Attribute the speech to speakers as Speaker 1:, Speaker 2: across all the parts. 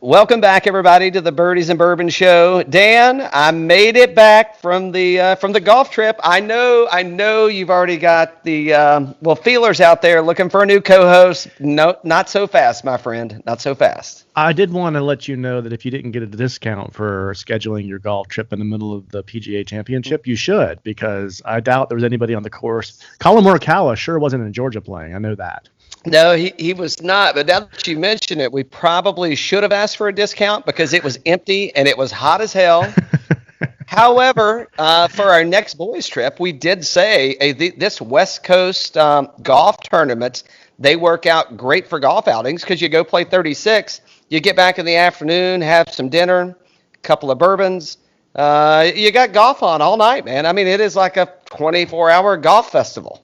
Speaker 1: Welcome back, everybody, to the Birdies and Bourbon Show. Dan, I made it back from the golf trip. I know, you've already got the feelers out there looking for a new co-host. No, not so fast, my friend. Not so fast.
Speaker 2: I did want to let you know that if you didn't get a discount for scheduling your golf trip in the middle of the PGA Championship, you should, because I doubt there was anybody on the course. Collin Morikawa sure wasn't in Georgia playing. I know that.
Speaker 1: No, he was not. But now that you mention it, we probably should have asked for a discount because it was empty and it was hot as hell. However, for our next boys trip, we did say this West Coast golf tournaments, they work out great for golf outings because you go play 36, you get back in the afternoon, have some dinner, a couple of bourbons. You got golf on all night, man. I mean, it is like a 24-hour golf festival.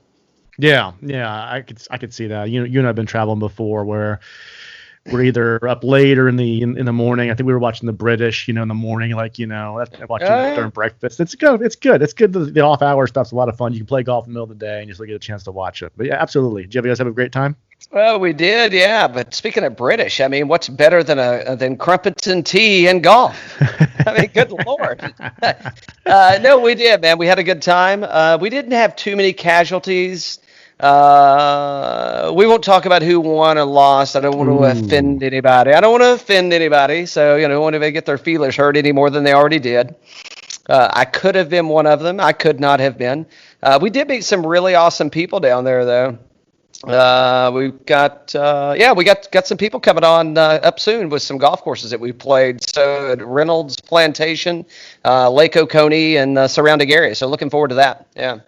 Speaker 2: Yeah, I could see that. You and I've been traveling before where we're either up late or in the morning. I think we were watching the British, in the morning, watching during breakfast. It's good. It's good. It's good. The off hour stuff's a lot of fun. You can play golf in the middle of the day and you still get a chance to watch it. But yeah, absolutely. Did you guys have a great time?
Speaker 1: Well, we did, yeah. But speaking of British, I mean, what's better than crumpets and tea and golf? I mean, good Lord. No, we did, man. We had a good time. We didn't have too many casualties. We won't talk about who won or lost. I don't want to offend anybody. So, I don't want to get their feelers hurt any more than they already did. I could have been one of them. I could not have been. We did meet some really awesome people down there, though. We got some people coming on up soon with some golf courses that we played. So at Reynolds Plantation, Lake Oconee, and surrounding area. So looking forward to that. Yeah.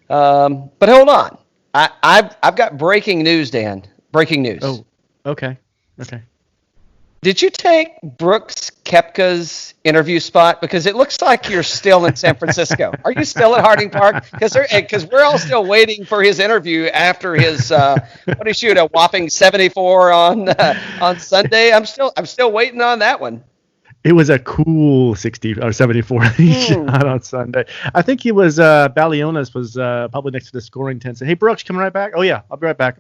Speaker 1: But hold on, I've got breaking news, Dan. Breaking news.
Speaker 2: Oh, okay.
Speaker 1: Did you take Brooks Koepka's interview spot? Because it looks like you're still in San Francisco. Are you still at Harding Park? Because we're all still waiting for his interview after his what did he shoot, a whopping 74 on Sunday. I'm still waiting on that one.
Speaker 2: It was a cool 60 or 74 he shot on Sunday. I think he was Balionis was probably next to the scoring tent. Said, "Hey Brooks, coming right back." "Oh yeah, I'll be right back."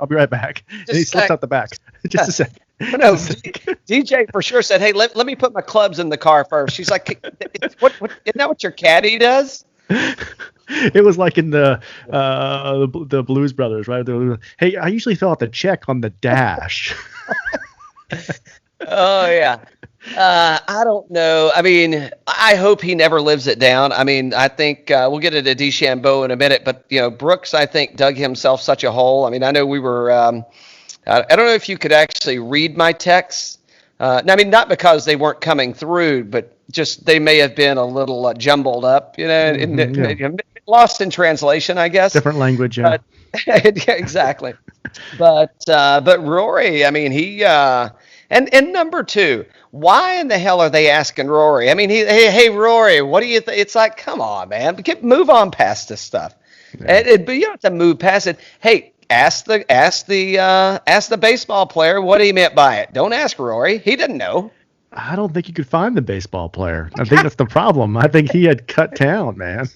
Speaker 2: And he slipped out the back. Just a second.
Speaker 1: No, DJ for sure said, "Hey, let me put my clubs in the car first." She's like, "What? Isn't that what your caddy does?"
Speaker 2: It was like in the Blues Brothers, right? Hey, I usually fill out the check on the dash.
Speaker 1: Oh yeah. I don't know. I mean, I hope he never lives it down. I mean, I think we'll get into DeChambeau in a minute, but Brooks, I think, dug himself such a hole. I mean, I know we were. I don't know if you could actually read my texts. I mean, not because they weren't coming through, but just they may have been a little jumbled up, lost in translation, I guess.
Speaker 2: Different language, yeah.
Speaker 1: Yeah, exactly. But Rory, I mean, he. And number two, why in the hell are they asking Rory? I mean, hey Rory, what do you think? It's like, come on, man, move on past this stuff. Yeah. But you don't have to move past it. Hey, ask the baseball player what he meant by it. Don't ask Rory. He didn't know.
Speaker 2: I don't think you could find the baseball player. I think that's the problem. I think he had cut down, man.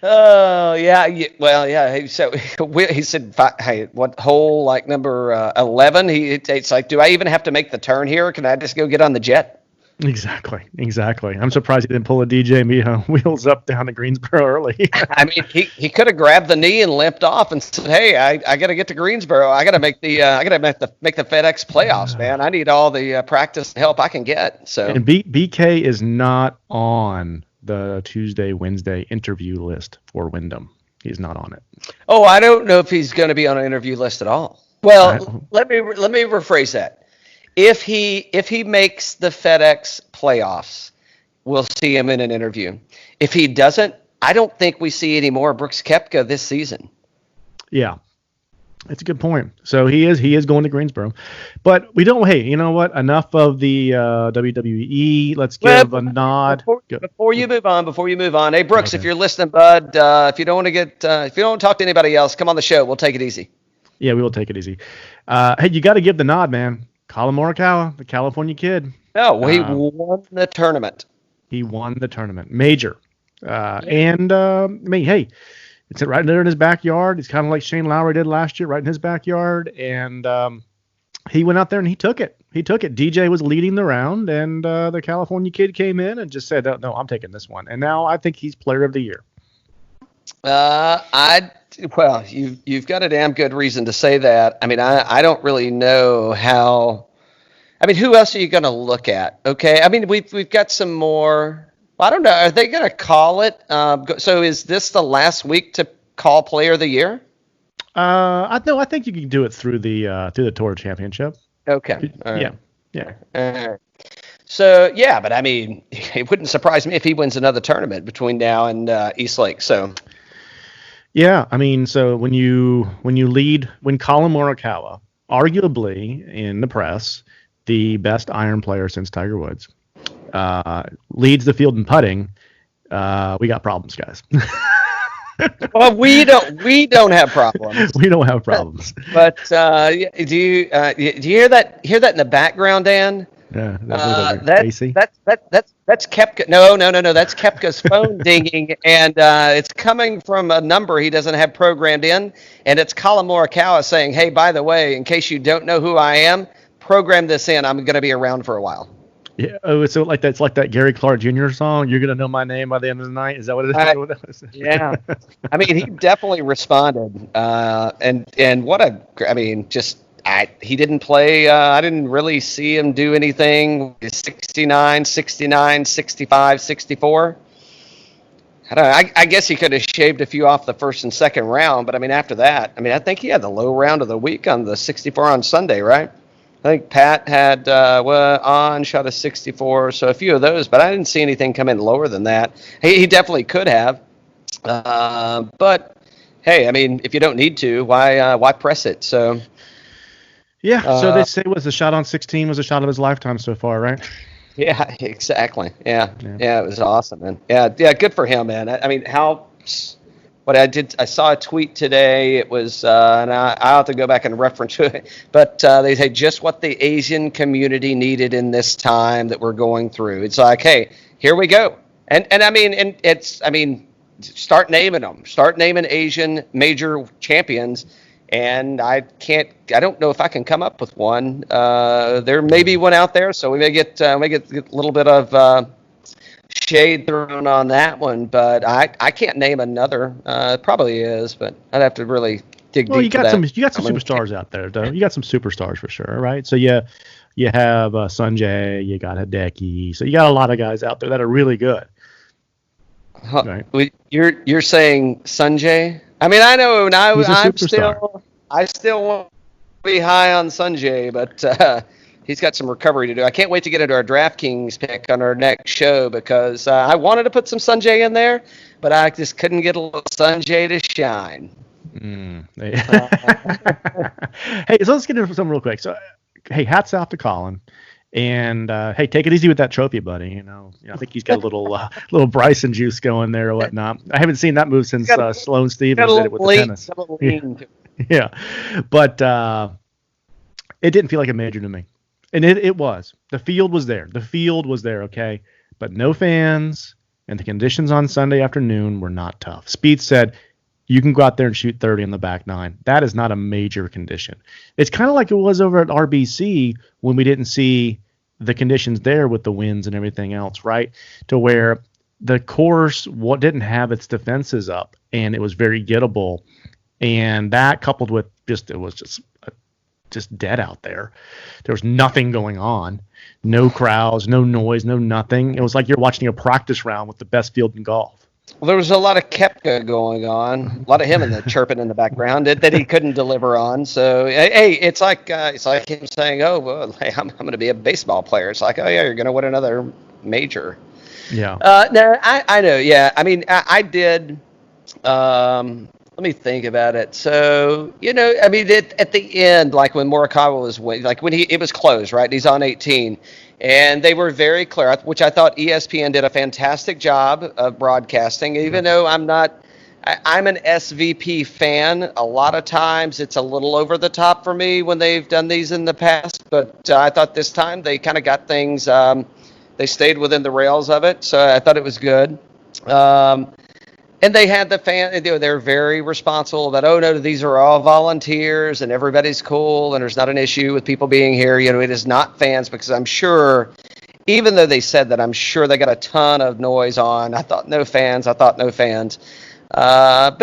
Speaker 1: Oh yeah. Well, yeah. So he said, "Hey, what hole like number 11?" It's like, do I even have to make the turn here? Can I just go get on the jet?
Speaker 2: Exactly. I'm surprised he didn't pull a DJ wheels up down to Greensboro early.
Speaker 1: I mean, he could have grabbed the knee and limped off and said, "Hey, I got to get to Greensboro. I got to make the FedEx playoffs, man. I need all the practice and help I can get." So
Speaker 2: and BK is not on the Tuesday, Wednesday interview list for Wyndham. He's not on it.
Speaker 1: Oh, I don't know if he's going to be on an interview list at all. Well, let me rephrase that. If he makes the FedEx playoffs, we'll see him in an interview. If he doesn't, I don't think we see any more Brooks Koepka this season.
Speaker 2: Yeah. That's a good point. So he is going to Greensboro, but we don't. Hey, you know what? Enough of the WWE. Let's give a nod.
Speaker 1: Before you move on. Hey Brooks, okay. If you're listening, bud, if you don't want to talk to anybody else, come on the show. We'll take it easy.
Speaker 2: Yeah, we will take it easy. Hey, you got to give the nod, man. Collin Morikawa, the California kid.
Speaker 1: No, he won the tournament.
Speaker 2: He won the tournament, major, and I mean, hey. It's right there in his backyard. It's kind of like Shane Lowry did last year, right in his backyard. And he went out there and he took it. He took it. DJ was leading the round, and the California kid came in and just said, "No, I'm taking this one." And now I think he's Player of the Year.
Speaker 1: Well, you've got a damn good reason to say that. I mean, I don't really know how. I mean, who else are you going to look at? Okay, I mean, we've got some more. Well, I don't know. Are they going to call it? So is this the last week to call Player of the Year?
Speaker 2: I think you can do it through the Tour Championship.
Speaker 1: Okay.
Speaker 2: Yeah.
Speaker 1: So yeah, but I mean, it wouldn't surprise me if he wins another tournament between now and East Lake. So.
Speaker 2: Yeah, I mean, so when Collin Morikawa, arguably in the press, the best iron player since Tiger Woods, leads the field in putting, we got problems, guys.
Speaker 1: Well, we don't have problems.
Speaker 2: We don't have problems.
Speaker 1: But do you hear that in the background, Dan?
Speaker 2: Yeah,
Speaker 1: that's Koepka. No, that's Koepka's phone dinging, and it's coming from a number he doesn't have programmed in, and it's Collin Morikawa saying, "Hey, by the way, in case you don't know who I am, program this in. I'm going to be around for a while."
Speaker 2: Yeah. Oh, it's like that. It's like that Gary Clark Jr. song. You're going to know my name by the end of the night. Is that what it is?
Speaker 1: Yeah. I mean, he definitely responded, and what a. I mean, just. He didn't play. I didn't really see him do anything. 69, 69, 65, 64. I don't know. I guess he could have shaved a few off the first and second round, but I mean, after that, I mean, I think he had the low round of the week on the 64 on Sunday, right? I think Pat had shot a 64, so a few of those, but I didn't see anything come in lower than that. He definitely could have, but hey, I mean, if you don't need to, why press it? So.
Speaker 2: Yeah, so they say was the shot on 16 was a shot of his lifetime so far, right?
Speaker 1: Yeah, exactly. Yeah, it was awesome, man. Yeah, good for him, man. I mean, I saw a tweet today. It was, and I'll have to go back and reference it, but they say just what the Asian community needed in this time that we're going through. It's like, hey, here we go. And I mean, start naming them. Start naming Asian major champions. And I don't know if I can come up with one. There may be one out there, so we may get a little bit of shade thrown on that one, but I can't name another. It probably is, but I'd have to really dig deep.
Speaker 2: Well, you got some superstars out there, though. You got some superstars for sure, right? So you have Sanjay, you got Hideki, so you got a lot of guys out there that are really good.
Speaker 1: Right. You're saying Sanjay? I mean, I know, and I still want to be high on Sanjay, but he's got some recovery to do. I can't wait to get into our DraftKings pick on our next show because I wanted to put some Sanjay in there, but I just couldn't get a little Sanjay to shine.
Speaker 2: Hey, so let's get into something real quick. So, hey, hats off to Collin. And hey, take it easy with that trophy, buddy. You know, I think he's got a little Bryson juice going there or whatnot. I haven't seen that move since Sloane Stephens did it with the tennis. Yeah, but it didn't feel like a major to me, and it was. The field was there. Okay, but no fans, and the conditions on Sunday afternoon were not tough. Spieth said, "You can go out there and shoot 30 on the back nine. That is not a major condition." It's kind of like it was over at RBC when we didn't see the conditions there with the winds and everything else, right? To where the course didn't have its defenses up, and it was very gettable. And that coupled with it was just dead out there. There was nothing going on. No crowds, no noise, no nothing. It was like you're watching a practice round with the best field in golf.
Speaker 1: Well, there was a lot of Koepka going on, a lot of him in the chirping in the background that he couldn't deliver on. So, hey, it's like him saying, "Oh, well, hey, I'm going to be a baseball player." It's like, "Oh yeah, you're going to win another major."
Speaker 2: Yeah.
Speaker 1: No, I know. Yeah, I mean, I did. Let me think about it. So, I mean, at the end, like when Morikawa was winning, like when it was close, right? He's on 18. And they were very clear, which I thought ESPN did a fantastic job of broadcasting, even though I'm an SVP fan. A lot of times it's a little over the top for me when they've done these in the past, but I thought this time they kind of got things, they stayed within the rails of it, so I thought it was good. And they had the fan. They're very responsible about, oh no, these are all volunteers and everybody's cool and there's not an issue with people being here. It is not fans, because I'm sure, even though they said that, I'm sure they got a ton of noise on. I thought no fans. But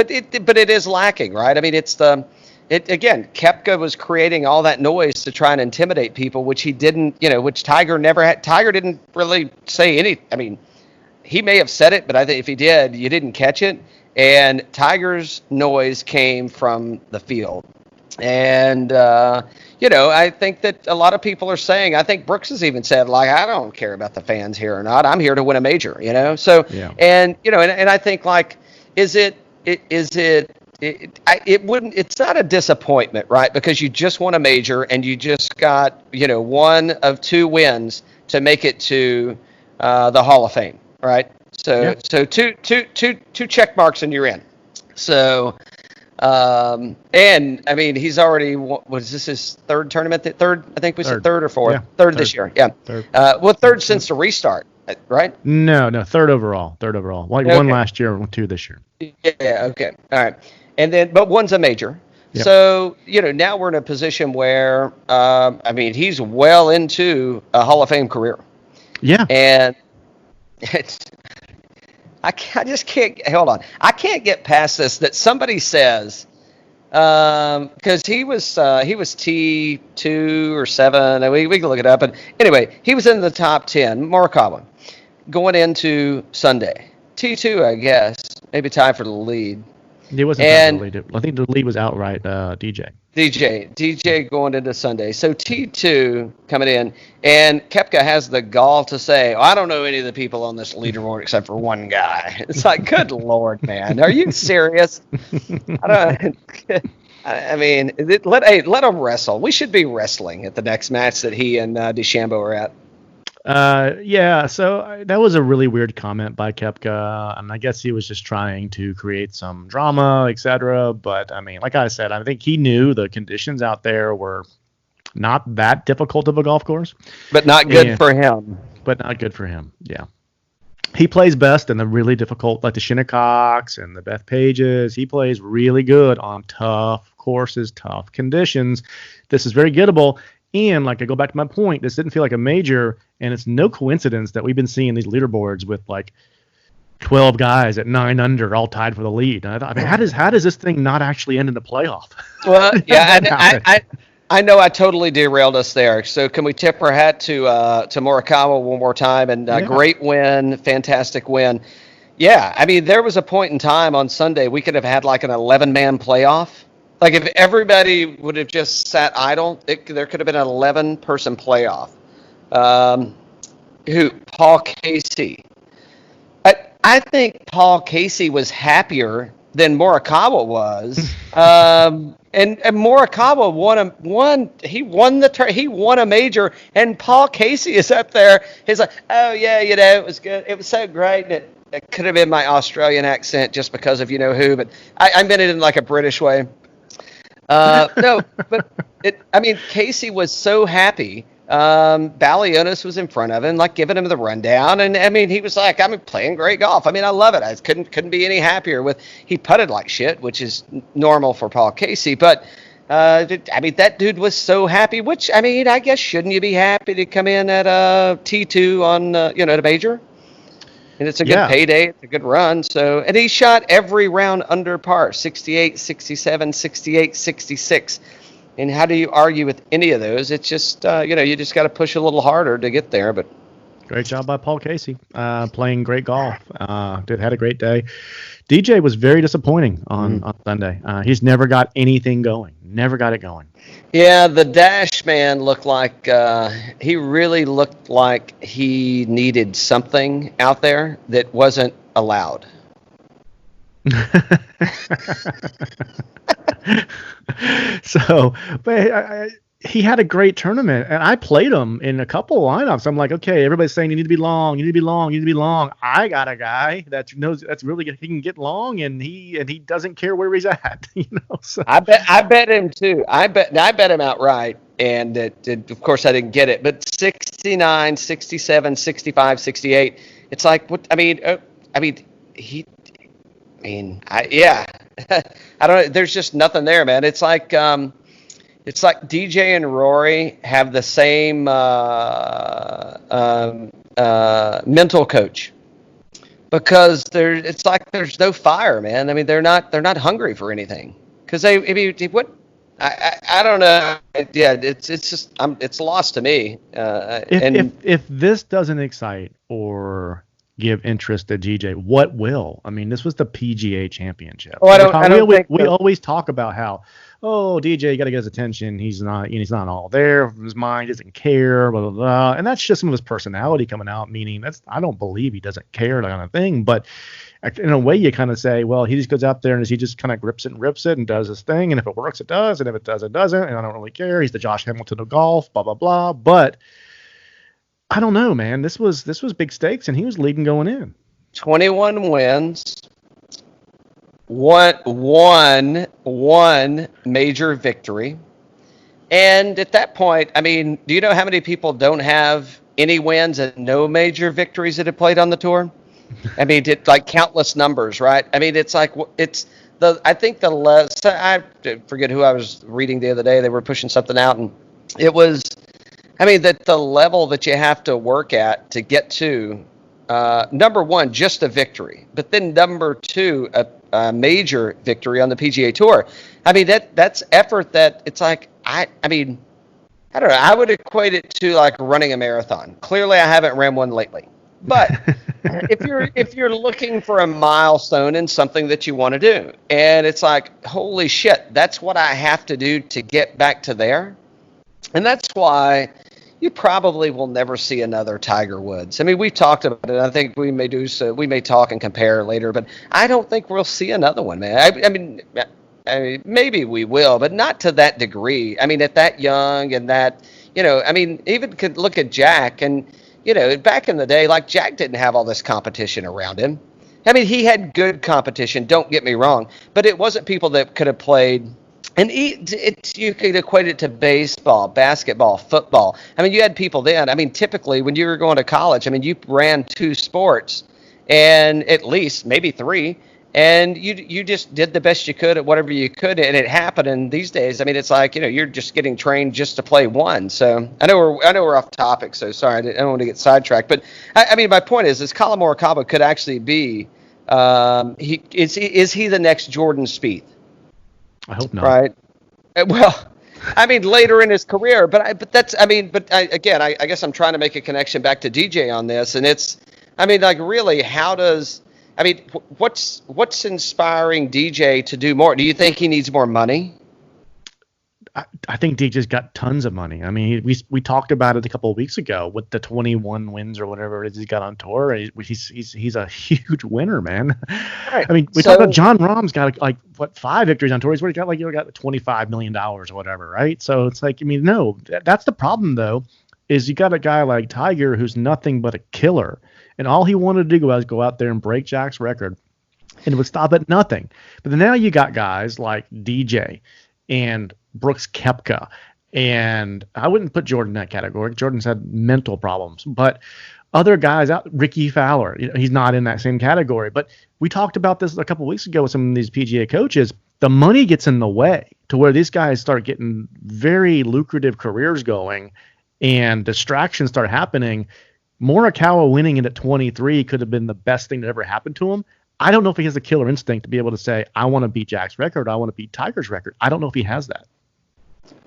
Speaker 1: it is lacking, right? I mean, again, Koepka was creating all that noise to try and intimidate people, which he didn't. Which Tiger never had. Tiger didn't really say any. I mean, he may have said it, but I think if he did, you didn't catch it. And Tiger's noise came from the field. And, I think that a lot of people are saying, I think Brooks has even said, like, I don't care about the fans here or not. I'm here to win a major, So, yeah. And I think, like, it wouldn't, it's not a disappointment, right? Because you just won a major and you just got, one of two wins to make it to the Hall of Fame. Right. So two check marks and you're in. So, and I mean, he's already, was this his third tournament? Third, I think we said third or fourth. Yeah, third this year. Yeah. Third since the restart, right?
Speaker 2: No, third overall. Like one last year and two this year.
Speaker 1: Yeah. Okay. All right. And then, but one's a major. Yep. So, now we're in a position where, I mean, he's well into a Hall of Fame career.
Speaker 2: Yeah.
Speaker 1: And, I just can't, hold on. I can't get past this, that somebody says, because he was T2 or 7, we can look it up. But anyway, he was in the top 10, Morikawa, going into Sunday. T2, I guess, maybe tied for the lead.
Speaker 2: He wasn't tied for the lead. I think the lead was outright DJ going into Sunday. So T2 coming in, and Koepka has the gall to say, I don't know any of the people on this leaderboard except for one guy. It's like, good Lord, man. Are you serious? I mean, let them wrestle. We should be wrestling at the next match that he and DeChambeau are at. So that was a really weird comment by Koepka, and I guess he was just trying to create some drama, etc. But I mean, like I said, I think he knew the conditions out there were not that difficult of a golf course,
Speaker 1: but not good for him.
Speaker 2: Yeah, he plays best in the really difficult, like the Shinnecocks and the Bethpages. He plays really good on tough courses, tough conditions. This is very gettable. And like I go back to my point, this didn't feel like a major, and it's no coincidence that we've been seeing these leaderboards with like 12 guys at 9 under, all tied for the lead. And I thought, I mean, how does this thing not actually end in the playoff?
Speaker 1: Well, yeah, I know I totally derailed us there. So can we tip our hat to Morikawa one more time? And great win, fantastic win. Yeah, I mean, there was a point in time on Sunday we could have had like an 11-man playoff. Like, if everybody would have just sat idle, there could have been an 11-person playoff. Paul Casey. I think Paul Casey was happier than Morikawa was. And Morikawa won a major, and Paul Casey is up there. He's like, oh yeah, it was good. It was so great. And it could have been my Australian accent just because of who, but I meant it in like a British way. No, but Casey was so happy. Balionis was in front of him, like giving him the rundown, and I mean, he was like, I'm playing great golf. I mean, I love it. I couldn't be any happier he putted like shit, which is normal for Paul Casey, but that dude was so happy, which, I mean, I guess shouldn't you be happy to come in at T2 on, at a major? And it's a good payday. It's a good run. So, and he shot every round under par, 68, 67, 68, 66. And how do you argue with any of those? It's just, you just got to push a little harder to get there. But
Speaker 2: great job by Paul Casey, playing great golf. Had a great day. DJ was very disappointing on Sunday. He's never got anything going. Never got it going.
Speaker 1: Yeah, the Dash man looked like he really looked like he needed something out there that wasn't allowed.
Speaker 2: So, but he had a great tournament, and I played him in a couple lineups. I'm like, okay, everybody's saying you need to be long, you need to be long, you need to be long. I got a guy that knows that's really good. He can get long, and he doesn't care where he's at. So.
Speaker 1: I bet him too. I bet him outright, and of course I didn't get it. But 69, 67, 65, 68. It's like what I mean. yeah. I don't know. There's just nothing there, man. It's like DJ and Rory have the same mental coach, because it's like there's no fire, man. I mean, they're not hungry for anything, because I don't know. Yeah, it's just it's lost to me.
Speaker 2: If this doesn't excite or give interest to DJ, what will? I mean, this was the PGA Championship. We always talk about how, DJ, you got to get his attention. He's not all there. His mind doesn't care, blah, blah, blah. And that's just some of his personality coming out, meaning I don't believe he doesn't care, that kind of thing. But in a way, you kind of say, well, he just goes out there and he just kind of grips it and rips it and does his thing. And if it works, it does. And if it does, it doesn't. And I don't really care. He's the Josh Hamilton of golf, blah, blah, blah. But I don't know, man. This was big stakes, and he was leading going in.
Speaker 1: 21 wins, one major victory. And at that point, I mean, do you know how many people don't have any wins and no major victories that have played on the tour? I mean, it's like countless numbers, right? I mean, I forget who I was reading the other day. They were pushing something out, and it was, I mean, that the level that you have to work at to get to, number one, just a victory, but then number two, a major victory on the PGA Tour. I mean, that's effort that it's like, I mean, I don't know. I would equate it to like running a marathon. Clearly, I haven't ran one lately. But if you're looking for a milestone in something that you want to do, and it's like, holy shit, that's what I have to do to get back to there. And that's why you probably will never see another Tiger Woods. I mean, we've talked about it. I think we may do so. We may talk and compare later, but I don't think we'll see another one, man. I mean, maybe we will, but not to that degree. I mean, at that young and that, I mean, even could look at Jack and, back in the day, like Jack didn't have all this competition around him. I mean, he had good competition, don't get me wrong, but it wasn't people that could have played. And you could equate it to baseball, basketball, football. I mean, you had people then. I mean, typically when you were going to college, I mean, you ran two sports and at least maybe three, and you just did the best you could at whatever you could, and it happened. And these days, I mean, it's like, you're just getting trained just to play one. So I know we're off topic, so sorry, I don't want to get sidetracked. But I mean, my point is Collin Morikawa could actually be, is he the next Jordan Spieth?
Speaker 2: I hope not.
Speaker 1: Right. Well, I mean, later in his career, I guess I'm trying to make a connection back to DJ on this, and it's, I mean, like, really, what's inspiring DJ to do more? Do you think he needs more money?
Speaker 2: I think DJ's got tons of money. I mean, we talked about it a couple of weeks ago with the 21 wins or whatever it is he's got on tour. He's a huge winner, man. Right. I mean, we talked about John Rahm's got 5 victories on tour. He's already got $25 million or whatever, right? So it's like, I mean, no, that's the problem though, is you got a guy like Tiger who's nothing but a killer, and all he wanted to do was go out there and break Jack's record, and it would stop at nothing. But then now you got guys like DJ and Brooks Koepka, and I wouldn't put Jordan in that category. Jordan's had mental problems, but other guys out, Ricky Fowler, he's not in that same category. But we talked about this a couple of weeks ago with some of these PGA coaches. The money gets in the way to where these guys start getting very lucrative careers going, and distractions start happening. Morikawa winning it at 23 could have been the best thing that ever happened to him. I don't know if he has a killer instinct to be able to say, I want to beat Jack's record, I want to beat Tiger's record. I don't know if he has that.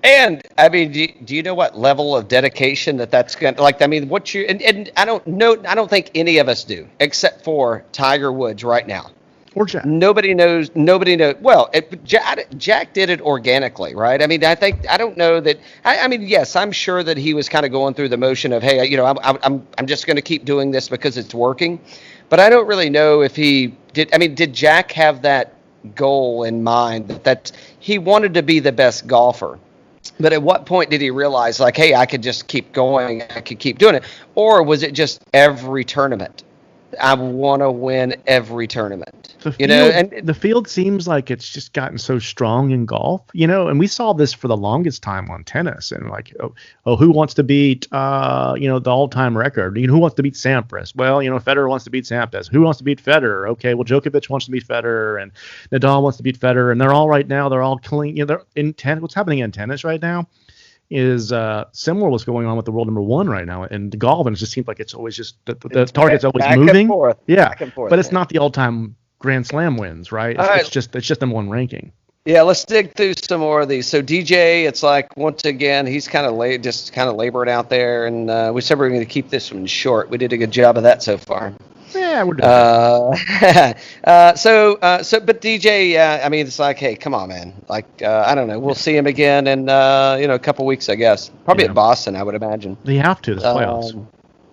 Speaker 1: And I mean, do you know what level of dedication that's going to, like, I mean, what you, and I don't know, I don't think any of us do, except for Tiger Woods right now.
Speaker 2: Or Jack.
Speaker 1: Nobody knows. Well, Jack did it organically, right? I mean, I don't know that, I mean, yes, I'm sure that he was kind of going through the motion of, hey, I'm just going to keep doing this because it's working. But I don't really know if he did. I mean, did Jack have that goal in mind that he wanted to be the best golfer? But at what point did he realize, like, hey, I could just keep going, I could keep doing it? Or was it just every tournament? I want to win every tournament.
Speaker 2: The field seems like it's just gotten so strong in golf, and we saw this for the longest time on tennis, and like, who wants to beat, the all-time record? Who wants to beat Sampras? Well, Federer wants to beat Sampras. Who wants to beat Federer? Okay, well, Djokovic wants to beat Federer, and Nadal wants to beat Federer, and they're all clean. They're in tennis. What's happening in tennis right now is similar to what's going on with the world number one right now in golf, and it just seems like it's always just the target's always moving.
Speaker 1: Back and forth,
Speaker 2: but it's not the all-time Grand Slam wins, right? It's just number one ranking.
Speaker 1: Yeah, let's dig through some more of these. So DJ, it's like, once again, he's kind of laboring out there, and we said we were going to keep this one short. We did a good job of that so far.
Speaker 2: Yeah, we're doing
Speaker 1: but DJ, I mean, it's like, hey, come on, man. Like, I don't know. We'll see him again in, a couple weeks, I guess. Probably at Boston, I would imagine.
Speaker 2: They have to. This playoffs.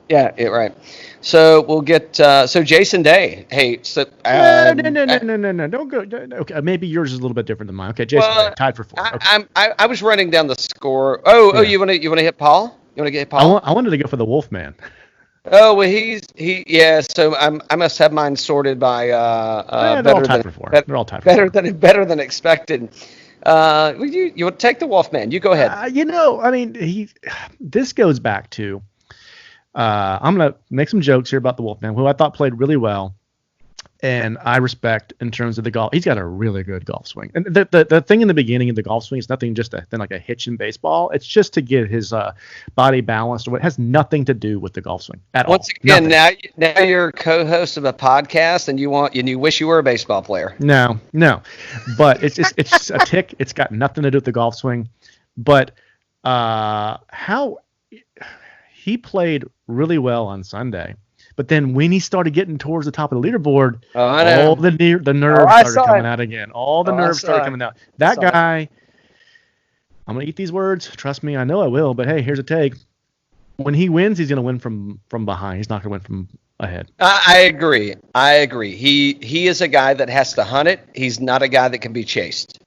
Speaker 1: Yeah, right. So we'll get Jason Day. Hey, so
Speaker 2: no, don't go. Okay, maybe yours is a little bit different than mine. Okay, Jason Day, tied for 4. Okay.
Speaker 1: I was running down the score. Oh, you want to hit Paul? You want to get Paul?
Speaker 2: I wanted to go for the Wolff man.
Speaker 1: Oh well, yeah. So I must have mine sorted by
Speaker 2: they're all tied for 4. They're all tied for 4.
Speaker 1: Better than expected. You would take the Wolff man. You go ahead.
Speaker 2: I mean, this goes back to. I'm going to make some jokes here about the Wolfman, who I thought played really well, and I respect in terms of the golf. He's got a really good golf swing. And the thing in the beginning of the golf swing is nothing just like a hitch in baseball. It's just to get his body balanced. It has nothing to do with the golf swing at all.
Speaker 1: Once again, now you're co-host of a podcast, and you wish you were a baseball player.
Speaker 2: No, but it's just a tick. It's got nothing to do with the golf swing. But how he played really well on Sunday, but then when he started getting towards the top of the leaderboard, all the nerves started coming out again. All the nerves started coming out. That guy, I'm going to eat these words. Trust me, I know I will, but hey, here's a take. When he wins, he's going to win from behind. He's not going to win from ahead.
Speaker 1: I agree. He is a guy that has to hunt it. He's not a guy that can be chased.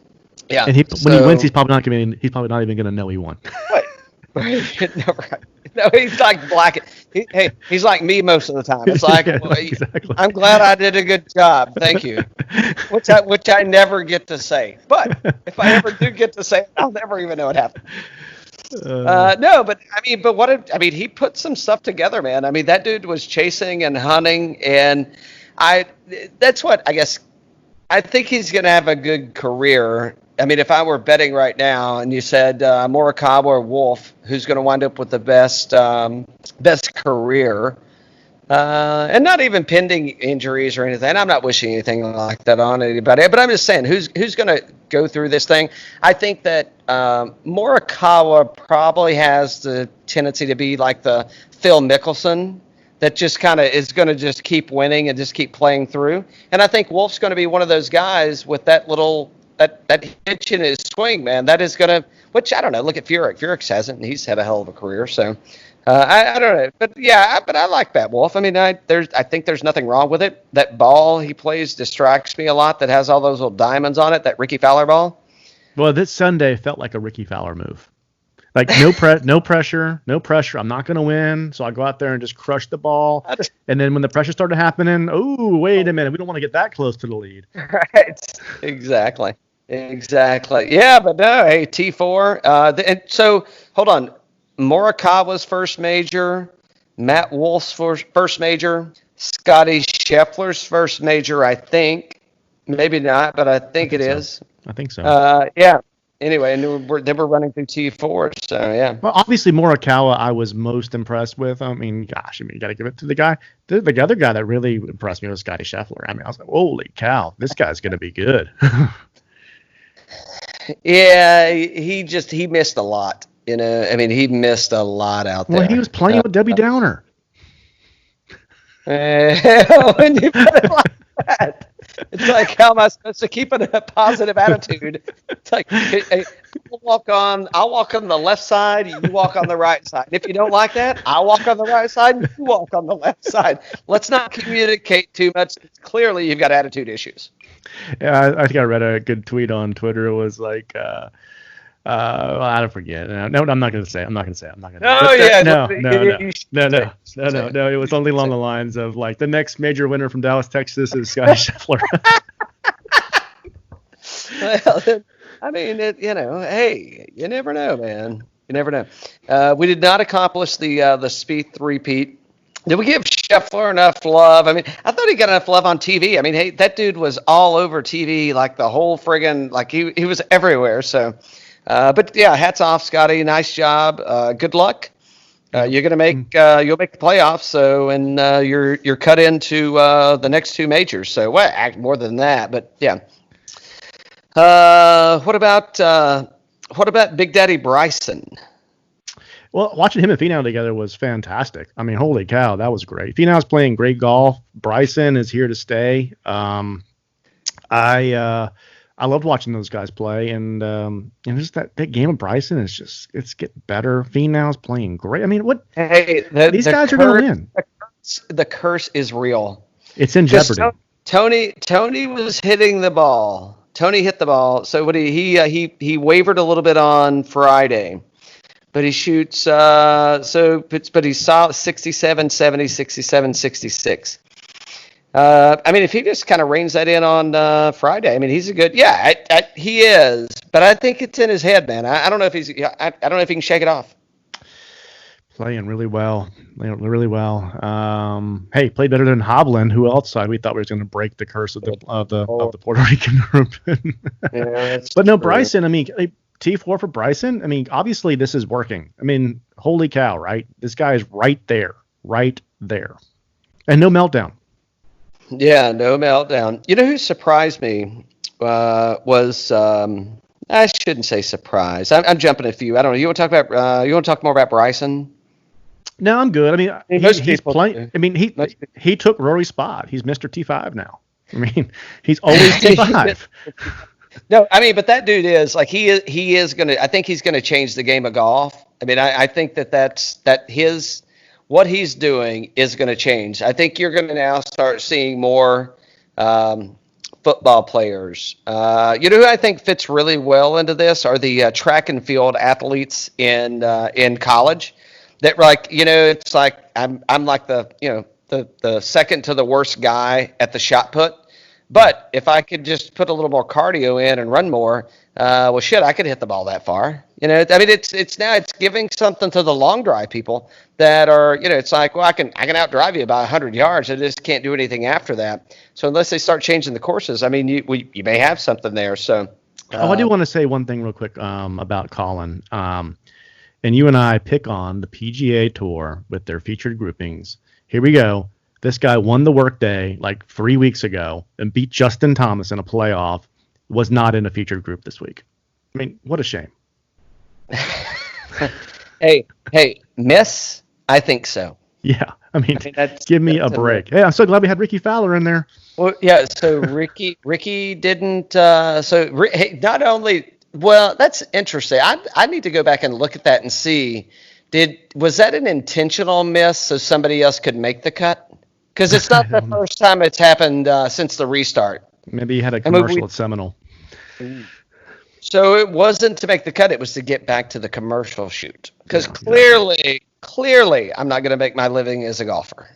Speaker 1: Yeah.
Speaker 2: And when he wins, he's probably not even going to know he won.
Speaker 1: No, he's like black. He's like me most of the time. It's like,
Speaker 2: exactly.
Speaker 1: I'm glad I did a good job. Thank you. Which I never get to say. But if I ever do get to say it, I'll never even know it happened. He put some stuff together, man. I mean, that dude was chasing and hunting, and that's what I guess. I think he's going to have a good career. I mean, if I were betting right now and you said Morikawa or Wolff, who's going to wind up with the best career, and not even pending injuries or anything. I'm not wishing anything like that on anybody, but I'm just saying who's going to go through this thing. I think that Morikawa probably has the tendency to be like the Phil Mickelson that just kind of is going to just keep winning and just keep playing through. And I think Wolff's going to be one of those guys with that little that hitch in his swing, man. That is going to, which I don't know. Look at Furyk. Furyk hasn't. He's had a hell of a career. So I don't know. But yeah, I like that Wolff. I mean, I think there's nothing wrong with it. That ball he plays distracts me a lot. That has all those little diamonds on it. That Ricky Fowler ball.
Speaker 2: Well, this Sunday felt like a Ricky Fowler move. Like no pressure. I'm not going to win, so I go out there and just crush the ball. And then when the pressure started happening, wait a minute, we don't want to get that close to the lead.
Speaker 1: Right. Exactly. Yeah, but no, hey, T4. And so hold on, Morikawa's first major, Matt Wolff's first major, Scottie Scheffler's first major, I think. Maybe not, but I think it is.
Speaker 2: I think so.
Speaker 1: Yeah. Anyway, and we're running through T4, so yeah.
Speaker 2: Well, obviously Morikawa I was most impressed with. I mean, you got to give it to the guy. The other guy that really impressed me was Scottie Scheffler. I mean, I was like, holy cow, this guy's going to be good.
Speaker 1: Yeah, he missed a lot. I mean, he missed a lot out there.
Speaker 2: Well, he was playing with Debbie Downer.
Speaker 1: When you put it like that. It's like, how am I supposed to keep a positive attitude? It's like, hey, I'll walk on the left side, you walk on the right side. If you don't like that, I'll walk on the right side, and you walk on the left side. Let's not communicate too much. Clearly, you've got attitude issues.
Speaker 2: Yeah, I think I read a good tweet on Twitter. It was like, I don't forget. No, I'm not going to say. I'm not going to say.
Speaker 1: Oh yeah.
Speaker 2: No. It was only along the lines of like the next major winner from Dallas, Texas is Scottie Scheffler.
Speaker 1: Well, I mean, hey, you never know, man. You never know. We did not accomplish the Spieth three-peat. Did we give Scheffler enough love? I mean, I thought he got enough love on TV. I mean, hey, that dude was all over TV, like the whole friggin', like he was everywhere. So, but yeah, hats off, Scotty. Nice job. Good luck. You're gonna you'll make the playoffs. So, and you're cut into the next two majors. So, well, more than that, but yeah. What about Big Daddy Bryson?
Speaker 2: Well, watching him and Finau together was fantastic. I mean, holy cow, that was great. Finau's playing great golf. Bryson is here to stay. I loved watching those guys play, and just that game of Bryson is it's getting better. Finau's playing great. I mean, these guys are going to win.
Speaker 1: The curse is real.
Speaker 2: It's in jeopardy.
Speaker 1: Tony was hitting the ball. Tony hit the ball. So what he wavered a little bit on Friday. But he shoots, but he's solid 67, 70, 67, 66. I mean, if he just kind of reins that in on Friday, I mean, he's a good, he is. But I think it's in his head, man. I don't know if I don't know if he can shake it off.
Speaker 2: Playing really well. Hey, played better than Hovland, who else we thought we was going to break the curse of the Puerto Rican group.
Speaker 1: Yeah,
Speaker 2: but no, Bryson, I mean, T4 for Bryson, I mean, obviously this is working. I mean, holy cow, right? This guy is right there. And no meltdown.
Speaker 1: Yeah, no meltdown. You know who surprised me was, I shouldn't say surprised. I'm jumping a few. I don't know. You want to talk more about Bryson?
Speaker 2: No, I'm good. I mean, he's playing. I mean, he took Rory's spot. He's Mr. T5 now. I mean, he's always T5.
Speaker 1: No, I mean, but that dude is like he is gonna. I think he's gonna change the game of golf. I mean, I think what he's doing is gonna change. I think you're gonna now start seeing more football players. You know who I think fits really well into this are the track and field athletes in college. That it's like I'm like the second to the worst guy at the shot put. But if I could just put a little more cardio in and run more, I could hit the ball that far. I mean, it's giving something to the long drive people that are, it's like, well, I can outdrive you about 100 yards. I just can't do anything after that. So unless they start changing the courses, I mean, you may have something there. So.
Speaker 2: I do want to say one thing real quick about Collin. And you and I pick on the PGA Tour with their featured groupings. Here we go. This guy won the workday like 3 weeks ago and beat Justin Thomas in a playoff, was not in a featured group this week. I mean, what a shame.
Speaker 1: Hey, miss? I think so.
Speaker 2: Yeah. I mean give me a break. Hey, I'm so glad we had Ricky Fowler in there.
Speaker 1: Well, yeah, so Ricky didn't not only well, that's interesting. I need to go back and look at that and see was that an intentional miss so somebody else could make the cut? Because it's not the first time it's happened since the restart.
Speaker 2: Maybe he had a commercial at Seminole.
Speaker 1: So it wasn't to make the cut; it was to get back to the commercial shoot. Because clearly, I'm not going to make my living as a golfer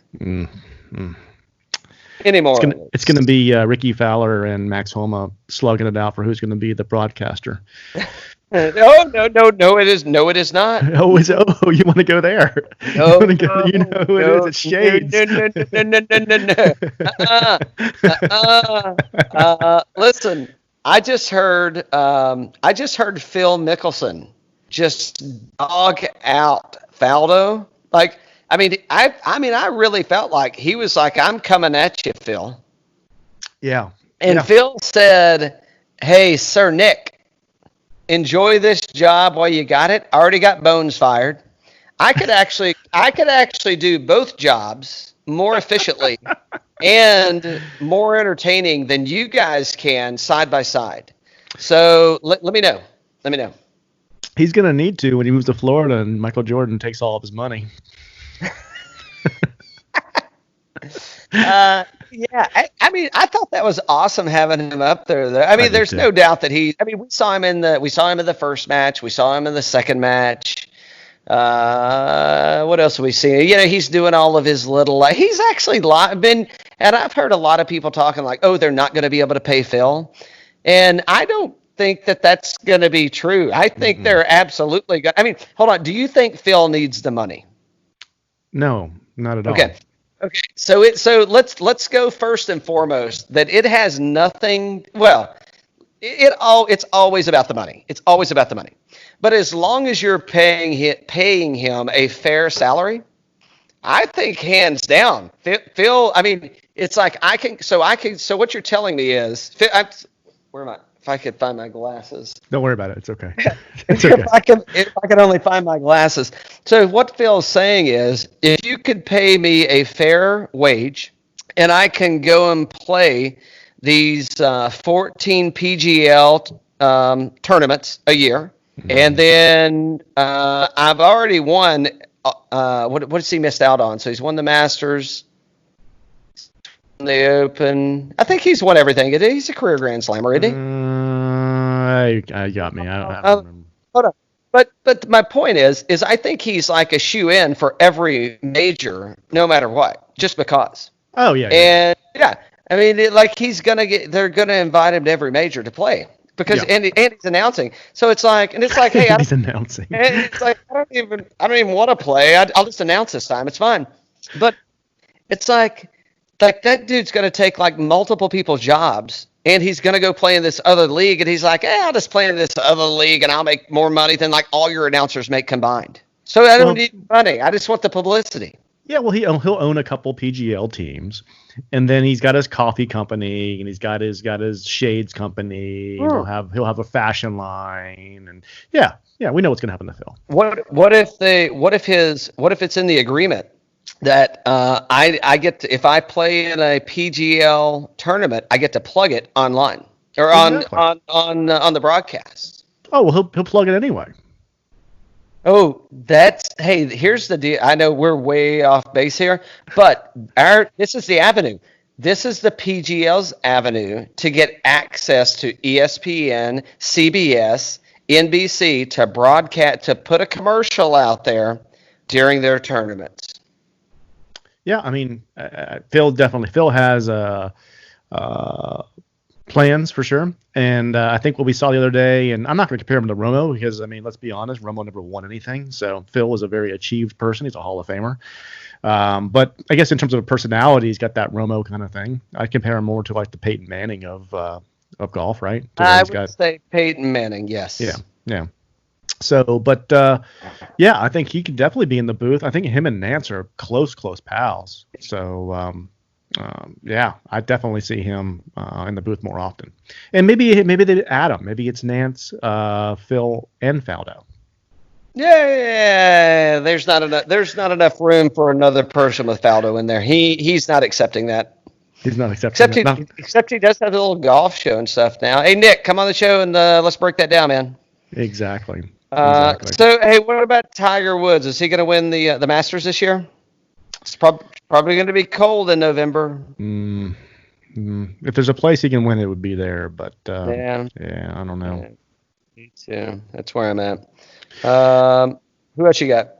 Speaker 1: anymore.
Speaker 2: It's going to be Ricky Fowler and Max Homa slugging it out for who's going to be the broadcaster.
Speaker 1: No, it is. No, it is not.
Speaker 2: You want to go there?
Speaker 1: No,
Speaker 2: you know who it is. It's Shades.
Speaker 1: No. Listen, I just heard Phil Mickelson just dog out Faldo. Like, I mean, I really felt like he was like, "I'm coming at you, Phil."
Speaker 2: Yeah.
Speaker 1: And Phil said, "Hey, Sir Nick, enjoy this job while you got it. I already got bones fired. I could actually do both jobs more efficiently and more entertaining than you guys can side by side. So let me know.
Speaker 2: He's going to need to when he moves to Florida and Michael Jordan takes all of his money.
Speaker 1: Yeah, I mean, I thought that was awesome having him up there. Though. I mean, there's no doubt that I mean, we saw him in the first match. We saw him in the second match. What else have we seen? He's doing all of his little. He's actually been, and I've heard a lot of people talking like, oh, they're not going to be able to pay Phil, and I don't think that that's going to be true. I think they're absolutely good. I mean, hold on. Do you think Phil needs the money?
Speaker 2: No, not at all.
Speaker 1: Okay. So let's go first and foremost that it has nothing. Well, it's always about the money. It's always about the money. But as long as you're paying him a fair salary, I think hands down, Phil. I mean, it's like I can. So what you're telling me is, where am I? If I could find my glasses.
Speaker 2: Don't worry about it. It's okay. It's okay.
Speaker 1: If I could only find my glasses. So what Phil's saying is, if you could pay me a fair wage, and I can go and play these 14 PGL tournaments a year, and then I've already won. What has he missed out on? So he's won the Masters, the Open. I think he's won everything. He's a career Grand Slammer, isn't he?
Speaker 2: I got me. I don't remember.
Speaker 1: Hold on. But my point is I think he's like a shoe-in for every major, no matter what, just because.
Speaker 2: Oh, yeah.
Speaker 1: And, yeah, I mean, they're going to invite him to every major to play. Because and he's announcing, so it's like, hey,
Speaker 2: he's announcing.
Speaker 1: And it's like I don't even want to play. I'll just announce this time. It's fine, but it's like that dude's going to take like multiple people's jobs, and he's going to go play in this other league, and he's like, I'll just play in this other league, and I'll make more money than like all your announcers make combined. So I don't need money. I just want the publicity.
Speaker 2: Yeah, well, he'll own a couple PGL teams, and then he's got his coffee company, and he's got his shades company. And he'll have a fashion line, and yeah, we know what's gonna happen to Phil.
Speaker 1: What if it's in the agreement that I get to, if I play in a PGL tournament, I get to plug it online or on the broadcast.
Speaker 2: Oh well, he'll plug it anyway.
Speaker 1: Oh, here's the deal. I know we're way off base here, but this is the avenue. This is the PGL's avenue to get access to ESPN, CBS, NBC to broadcast, to put a commercial out there during their tournaments.
Speaker 2: Yeah, I mean, Phil has plans for sure. And I think what we saw the other day, and I'm not going to compare him to Romo because, I mean, let's be honest, Romo never won anything. So Phil was a very achieved person. He's a Hall of Famer. But I guess in terms of personality, he's got that Romo kind of thing. I compare him more to like the Peyton Manning of golf, right?
Speaker 1: I would say Peyton Manning, yes.
Speaker 2: Yeah. So, but yeah, I think he could definitely be in the booth. I think him and Nance are close pals. So, yeah, I definitely see him in the booth more often. And maybe they add him. Maybe it's Nance, Phil, and Faldo.
Speaker 1: Yeah, there's not enough room for another person with Faldo in there. He's not accepting that.
Speaker 2: He's not accepting that.
Speaker 1: Except he does have a little golf show and stuff now. Hey, Nick, come on the show and let's break that down, man.
Speaker 2: Exactly.
Speaker 1: So, hey, what about Tiger Woods? Is he going to win the Masters this year? It's probably going to be cold in November.
Speaker 2: If there's a place he can win, it would be there. But
Speaker 1: yeah,
Speaker 2: I don't know.
Speaker 1: Yeah, me too. That's where I'm at. Who else you got?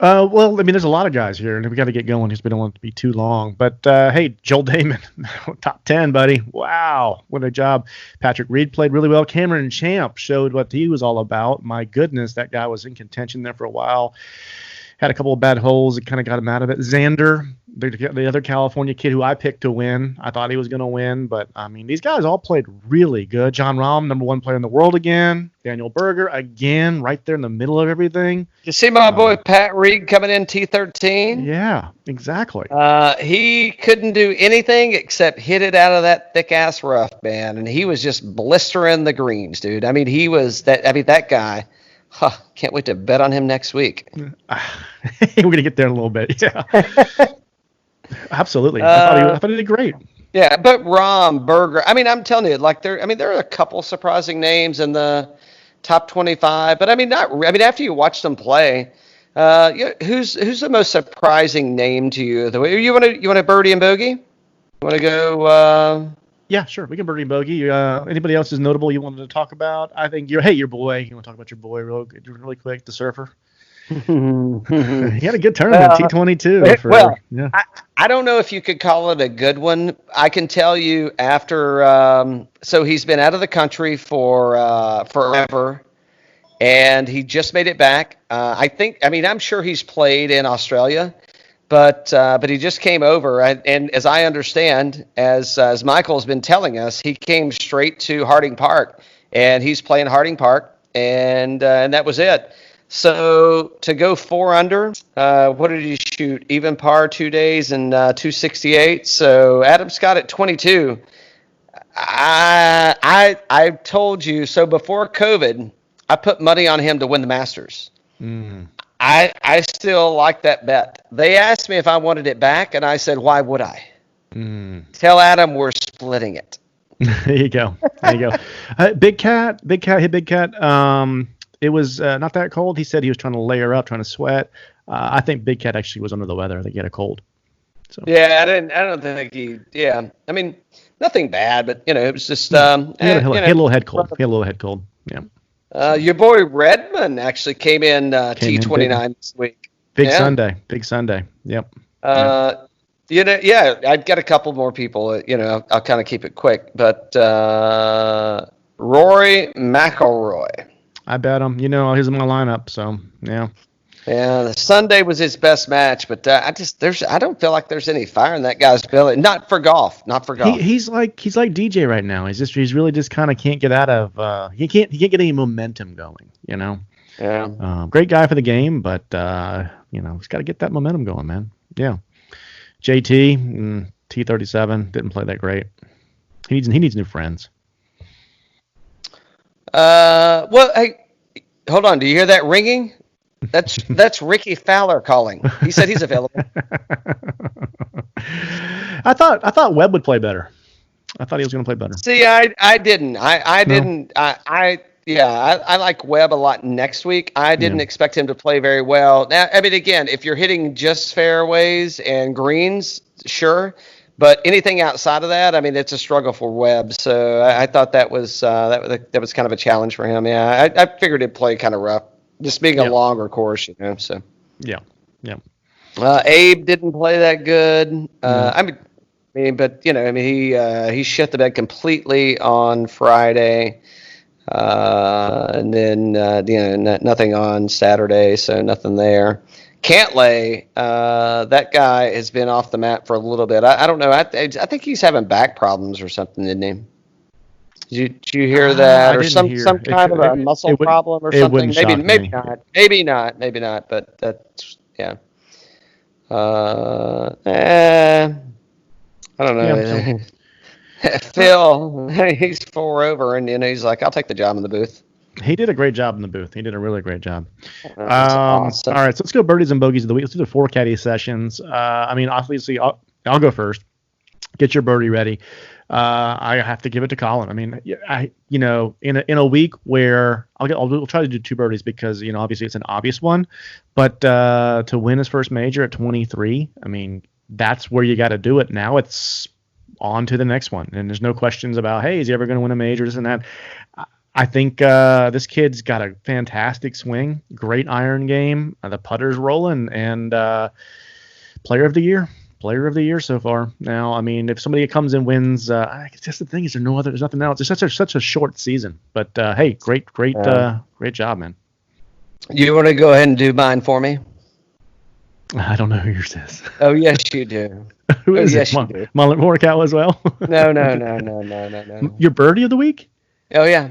Speaker 2: Well, I mean, there's a lot of guys here, and we got to get going because we don't want it to be too long. But hey, Joel Dahmen, top 10, buddy. Wow, what a job. Patrick Reed played really well. Cameron Champ showed what he was all about. My goodness, that guy was in contention there for a while. Had a couple of bad holes that kind of got him out of it. Xander, the other California kid who I picked to win. I thought he was going to win, but, I mean, these guys all played really good. John Rahm, number 1 player in the world again. Daniel Berger, again, right there in the middle of everything.
Speaker 1: You see my boy Pat Reed coming in T13?
Speaker 2: Yeah, exactly.
Speaker 1: He couldn't do anything except hit it out of that thick-ass rough, man, and he was just blistering the greens, dude. I mean, that guy... can't wait to bet on him next week.
Speaker 2: We're going to get there in a little bit. Yeah, absolutely. I thought he did great.
Speaker 1: Yeah, but Rahm, Berger. I mean, I'm telling you, like there are a couple surprising names in the top 25, but I mean, after you watch them play, who's the most surprising name to you? You want a birdie and bogey? Want to go?
Speaker 2: Yeah, sure. We can birdie and bogey. Anybody else is notable you wanted to talk about? I think your boy. You want to talk about your boy really quick, the surfer? He had a good tournament, T22.
Speaker 1: Yeah. I don't know if you could call it a good one. I can tell you after, so he's been out of the country for forever, and he just made it back. I'm sure he's played in Australia, but he just came over, and as I understand, as Michael's been telling us, he came straight to Harding Park, and he's playing Harding Park, and that was it. So to go 4 under, what did he shoot? Even par 2 days and 268. So Adam Scott at 22. I told you so before COVID. I put money on him to win the Masters.
Speaker 2: Mm.
Speaker 1: I still like that bet. They asked me if I wanted it back, and I said, why would I?
Speaker 2: Mm.
Speaker 1: Tell Adam we're splitting it.
Speaker 2: There you go. Big Cat. It was not that cold. He said he was trying to layer up, trying to sweat. I think Big Cat actually was under the weather. I think he had a cold. So.
Speaker 1: Yeah, I don't think he. Yeah, I mean, nothing bad, but it was just. He
Speaker 2: had a little head cold. Yeah.
Speaker 1: Your boy Redmond actually came in T29 this week.
Speaker 2: Big Sunday. Yep.
Speaker 1: I've got a couple more people. I'll kind of keep it quick, but Rory Mcilroy.
Speaker 2: I bet him. He's in my lineup, so yeah.
Speaker 1: Yeah, the Sunday was his best match, but I don't feel like there's any fire in that guy's belly. Not for golf.
Speaker 2: He's like DJ right now. He's really just kind of can't get out of. He can't get any momentum going.
Speaker 1: Yeah.
Speaker 2: Great guy for the game, but he's got to get that momentum going, man. Yeah. JT T37 didn't play that great. He needs new friends.
Speaker 1: Well, hey, hold on. Do you hear that ringing? That's Ricky Fowler calling. He said he's available.
Speaker 2: I thought Webb would play better. I thought he was going to play better.
Speaker 1: See, I didn't. I didn't. I like Webb a lot next week. I didn't expect him to play very well. Now, I mean, again, if you're hitting just fairways and greens, sure. But anything outside of that, I mean, it's a struggle for Webb. So I thought that was that was kind of a challenge for him. Yeah, I figured he'd play kind of rough, just being a longer course, So
Speaker 2: yeah.
Speaker 1: Abe didn't play that good. He shit the bed completely on Friday, and then nothing on Saturday, so nothing there. Cantlay, that guy has been off the mat for a little bit. I don't know. I think he's having back problems or something, isn't he? Did you hear that, or some kind of a muscle problem or something? Maybe not. But that's I don't know. Yeah, Phil, he's 4 over, and he's like, I'll take the job in the booth.
Speaker 2: He did a great job in the booth. He did a really great job.
Speaker 1: Awesome.
Speaker 2: All right, so let's go birdies and bogeys of the week. Let's do the 4 caddy sessions. Obviously, I'll go first. Get your birdie ready. I have to give it to Collin. I mean, in a week where I'll try to do 2 birdies because obviously it's an obvious one, but to win his first major at 23, I mean that's where you got to do it. Now it's on to the next one, and there's no questions about is he ever going to win a major, this and that. I think this kid's got a fantastic swing, great iron game. The putter's rolling, and player of the year so far. Now, I mean, if somebody comes and wins, just the thing is, there's nothing else. It's such a short season. But hey, great job, man.
Speaker 1: You want to go ahead and do mine for me?
Speaker 2: I don't know who yours is.
Speaker 1: Oh yes, you do.
Speaker 2: Who is
Speaker 1: yes,
Speaker 2: it?
Speaker 1: You do.
Speaker 2: Morikawa as well.
Speaker 1: No.
Speaker 2: Your birdie of the week?
Speaker 1: Oh yeah.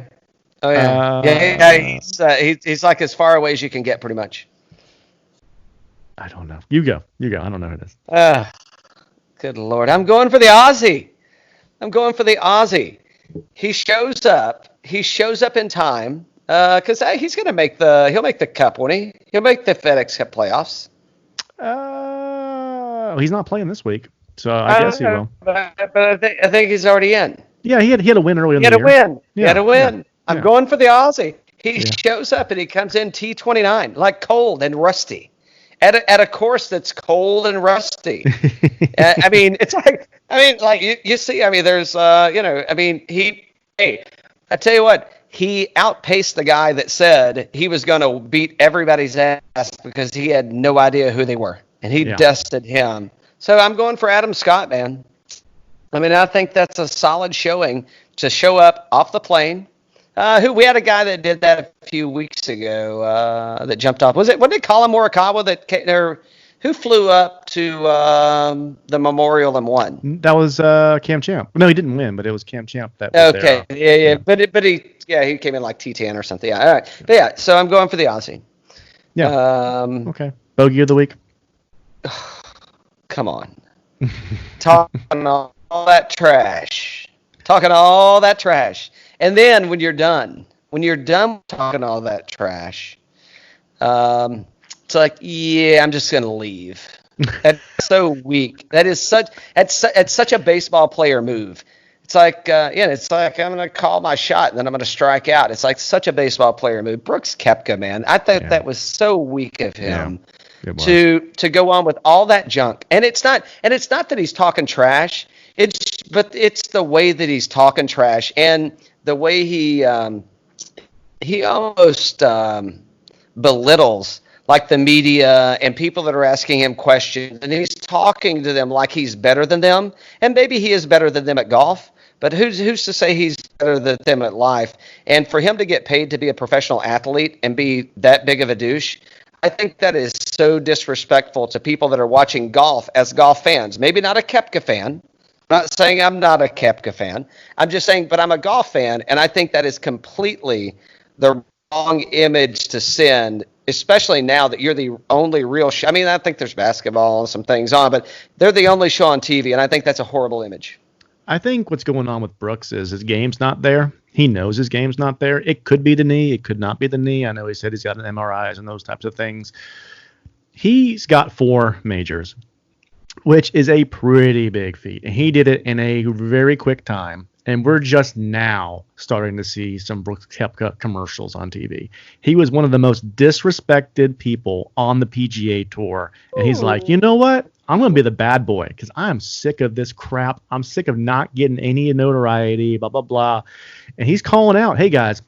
Speaker 1: He's like as far away as you can get, pretty much.
Speaker 2: I don't know. You go. I don't know who it is.
Speaker 1: Good Lord. I'm going for the Aussie. He shows up in time because he'll make the Cup, won't he? He'll make the FedEx Cup playoffs.
Speaker 2: He's not playing this week, so I guess he will.
Speaker 1: But I think he's already in.
Speaker 2: Yeah, he had a win early in the year.
Speaker 1: He had a win. Yeah. I'm going for the Aussie. He shows up and he comes in T29 like cold and rusty. at a course that's cold and rusty. I mean, it's like you see. I mean, there's I mean, hey, I tell you what, he outpaced the guy that said he was going to beat everybody's ass because he had no idea who they were, and he dusted him. So I'm going for Adam Scott, man. I mean, I think that's a solid showing to show up off the plane. We had a guy that did that a few weeks ago that jumped off. Wasn't it Collin Morikawa who flew up to the Memorial and won?
Speaker 2: That was Cam Champ. No, he didn't win, but it was Cam Champ that was
Speaker 1: there. Yeah. But he came in like T10 or something. Yeah, all right. But yeah, so I'm going for the Aussie.
Speaker 2: Yeah. Okay. Bogey of the week.
Speaker 1: Come on. Talking all that trash. And then when you're done talking all that trash, it's like, yeah, I'm just going to leave. That's so weak. That's such a baseball player move. It's like, it's like I'm going to call my shot and then I'm going to strike out. It's like such a baseball player move. Brooks Koepka, man, I thought that was so weak of him to go on with all that junk. And it's not that he's talking trash. It's the way that he's talking trash and the way he almost belittles like the media and people that are asking him questions, and he's talking to them like he's better than them. And maybe he is better than them at golf, but who's to say he's better than them at life? And for him to get paid to be a professional athlete and be that big of a douche, I think that is so disrespectful to people that are watching golf as golf fans. Maybe not a Koepka fan. I'm not saying I'm not a Koepka fan. I'm just saying, but I'm a golf fan, and I think that is completely the wrong image to send, especially now that you're the only real show. I mean, I think there's basketball and some things on, but they're the only show on TV, and I think that's a horrible image.
Speaker 2: I think what's going on with Brooks is his game's not there. He knows his game's not there. It could be the knee. It could not be the knee. I know he said he's got an MRIs and those types of things. He's got 4 majors, which is a pretty big feat. And he did it in a very quick time. And we're just now starting to see some Brooks Koepka commercials on TV. He was one of the most disrespected people on the PGA Tour. And he's like, you know what? I'm going to be the bad boy because I'm sick of this crap. I'm sick of not getting any notoriety, blah, blah, blah. And he's calling out, hey, guys,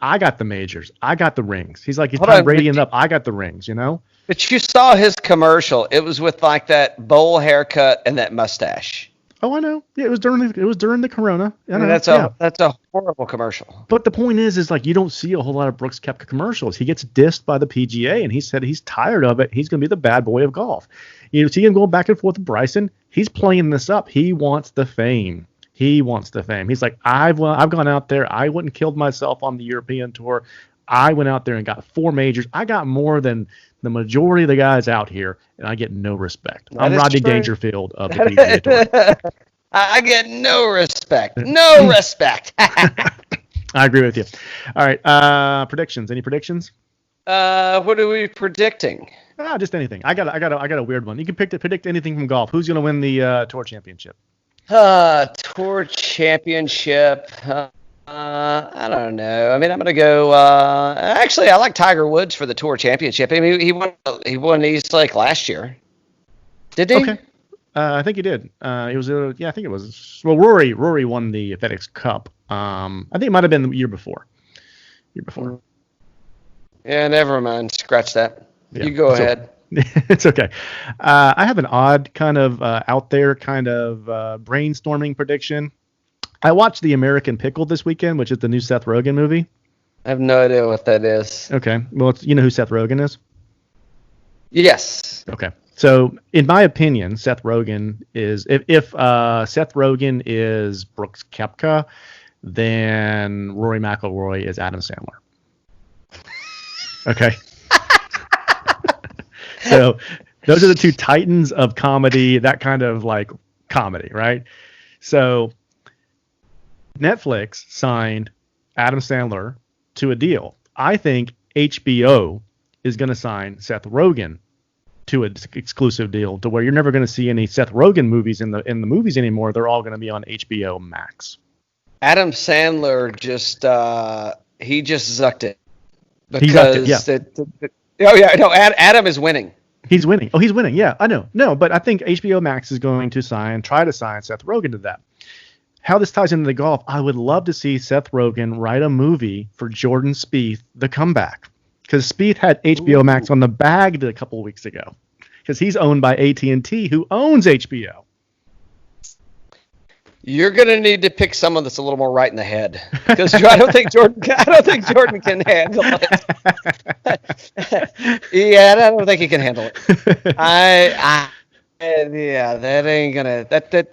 Speaker 2: I got the majors. I got the rings. He's like, he's kind of radiant up. I got the rings, you know?
Speaker 1: But you saw his commercial. It was with like that bowl haircut and that mustache.
Speaker 2: Oh, I know. Yeah, it was during the Corona.
Speaker 1: I mean, that's a horrible commercial.
Speaker 2: But the point is like you don't see a whole lot of Brooks Koepka commercials. He gets dissed by the PGA, and he said he's tired of it. He's going to be the bad boy of golf. You see him going back and forth with Bryson. He's playing this up. He wants the fame. He's like, I've gone out there. I wouldn't killed myself on the European Tour. I went out there and got 4 majors. I got more than the majority of the guys out here, and I get no respect. I'm Rodney Dangerfield of the PGA Tour.
Speaker 1: I get no respect. No respect.
Speaker 2: I agree with you. All right. Predictions. Any predictions?
Speaker 1: What are we predicting?
Speaker 2: Just anything. I got a weird one. You can predict anything from golf. Who's going to win the Tour Championship?
Speaker 1: Tour Championship. I don't know. I mean, I'm going to go. Actually, I like Tiger Woods for the Tour Championship. I mean, he won East Lake last year. Did he?
Speaker 2: Okay. I think he did. It was. I think it was. Well, Rory won the FedEx Cup. I think it might have been the year before.
Speaker 1: Yeah, never mind. Scratch that. Yeah, you go ahead.
Speaker 2: It's okay. I have an odd kind of out there kind of brainstorming prediction. I watched The American Pickle this weekend, which is the new Seth Rogen movie.
Speaker 1: I have no idea what that is.
Speaker 2: Okay. Well, you know who Seth Rogen is?
Speaker 1: Yes.
Speaker 2: Okay. So, in my opinion, Seth Rogen is if Seth Rogen is Brooks Koepka, then Rory Mcilroy is Adam Sandler. Okay. So, those are the 2 titans of comedy, that kind of like comedy, right? So, Netflix signed Adam Sandler to a deal. I think HBO is going to sign Seth Rogen to an exclusive deal to where you're never going to see any Seth Rogen movies in the movies anymore. They're all going to be on HBO Max.
Speaker 1: Adam Sandler just zucked it.
Speaker 2: He zucked it, yeah.
Speaker 1: No, Adam is winning.
Speaker 2: He's winning. Oh, he's winning. Yeah, I know. No, but I think HBO Max is going to try to sign Seth Rogen to that. How this ties into the golf, I would love to see Seth Rogen write a movie for Jordan Spieth, The Comeback. Because Spieth had HBO Max on the bag a couple of weeks ago. Because he's owned by AT&T, who owns HBO.
Speaker 1: You're going to need to pick someone that's a little more right in the head, because I don't think Jordan can handle it. Yeah, I don't think he can handle it.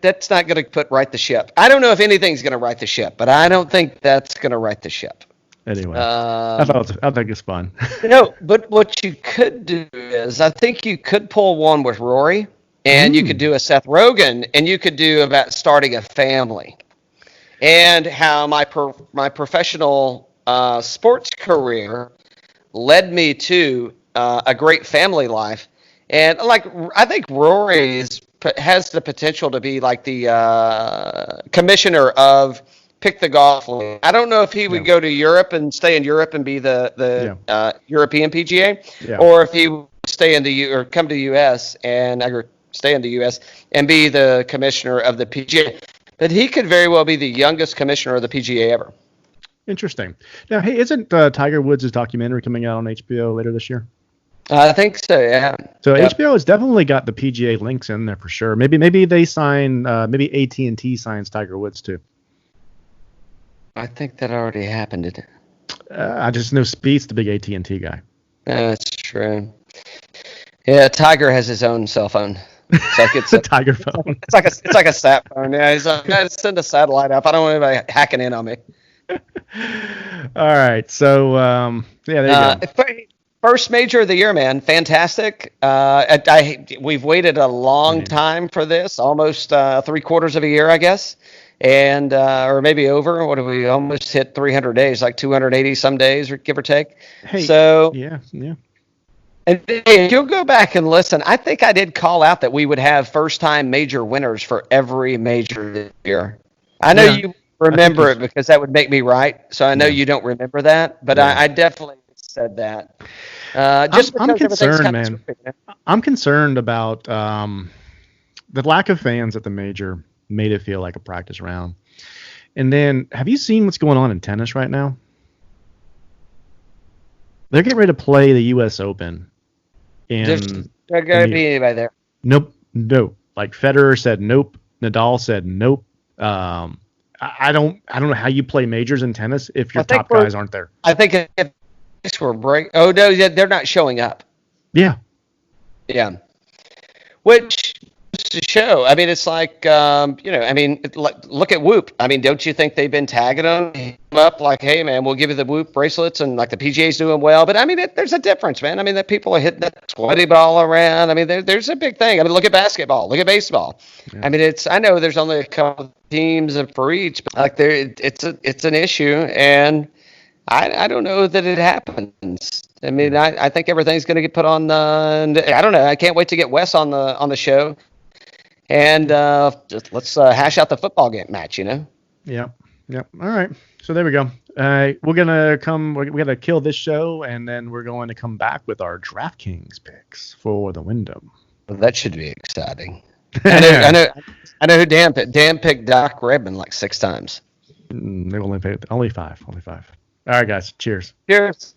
Speaker 1: That's not gonna right the ship. I don't know if anything's gonna right the ship, but I don't think that's gonna right the ship.
Speaker 2: Anyway, I think it's fun.
Speaker 1: But what you could do is, I think you could pull one with Rory. And you could do a Seth Rogen, and you could do about starting a family, and how my professional sports career led me to a great family life. And I think Rory has the potential to be like the commissioner of Pick the Golf League. I don't know if he would go to Europe and stay in Europe and be the European PGA, or if he would stay in or come to the U.S. and stay in the U.S. and be the commissioner of the PGA. But he could very well be the youngest commissioner of the PGA ever.
Speaker 2: Interesting. Now, hey, isn't Tiger Woods' documentary coming out on HBO later this year?
Speaker 1: I think so, yeah.
Speaker 2: So HBO has definitely got the PGA links in there for sure. Maybe they sign, maybe AT&T signs Tiger Woods too.
Speaker 1: I think that already happened, didn't it?
Speaker 2: I just know Spieth's the big AT&T guy.
Speaker 1: That's true. Yeah, Tiger has his own cell phone. It's
Speaker 2: a Tiger phone.
Speaker 1: It's like a sat phone. Yeah, he's like, I send a satellite up. I don't want anybody hacking in on me.
Speaker 2: All right, so there you go.
Speaker 1: First major of the year, man. Fantastic. We've waited a long time for this, almost 3/4 of a year, I guess, and or maybe over. What have we almost hit 300 days, like 280 some days, or give or take.
Speaker 2: Hey,
Speaker 1: so
Speaker 2: yeah.
Speaker 1: And if you'll go back and listen, I think I did call out that we would have first-time major winners for every major this year. I know you remember it because that would make me right. So I know you don't remember that, but I definitely said that.
Speaker 2: I'm concerned, man. I'm concerned about the lack of fans at the major made it feel like a practice round. And then, have you seen what's going on in tennis right now? They're getting ready to play the U.S. Open. And
Speaker 1: there going to be anybody there.
Speaker 2: Nope. Like Federer said nope. Nadal said nope. I don't know how you play majors in tennis if your top guys aren't there.
Speaker 1: I think if we're Oh no, they're not showing up.
Speaker 2: Yeah.
Speaker 1: Which to show. I mean, it's like look at Whoop. I mean, don't you think they've been tagging them up like, hey man, we'll give you the Whoop bracelets, and like the PGA's doing well. But I mean, there's a difference, man. I mean, that people are hitting that sweaty ball around. I mean, there's a big thing. I mean, look at basketball, look at baseball. Yeah. I mean, I know there's only a couple teams for each, but like it's an issue, and I don't know that it happens. I mean, I think everything's going to get put on. I don't know. I can't wait to get Wes on the show. And let's hash out the football game match, Yep.
Speaker 2: All right. So there we go. We're gonna kill this show, and then we're going to come back with our DraftKings picks for the Wyndham.
Speaker 1: Well, that should be exciting. I know who Dan picked. Dan picked Doc Redman like 6 times.
Speaker 2: They only paid only five. All right, guys. Cheers.
Speaker 1: Cheers.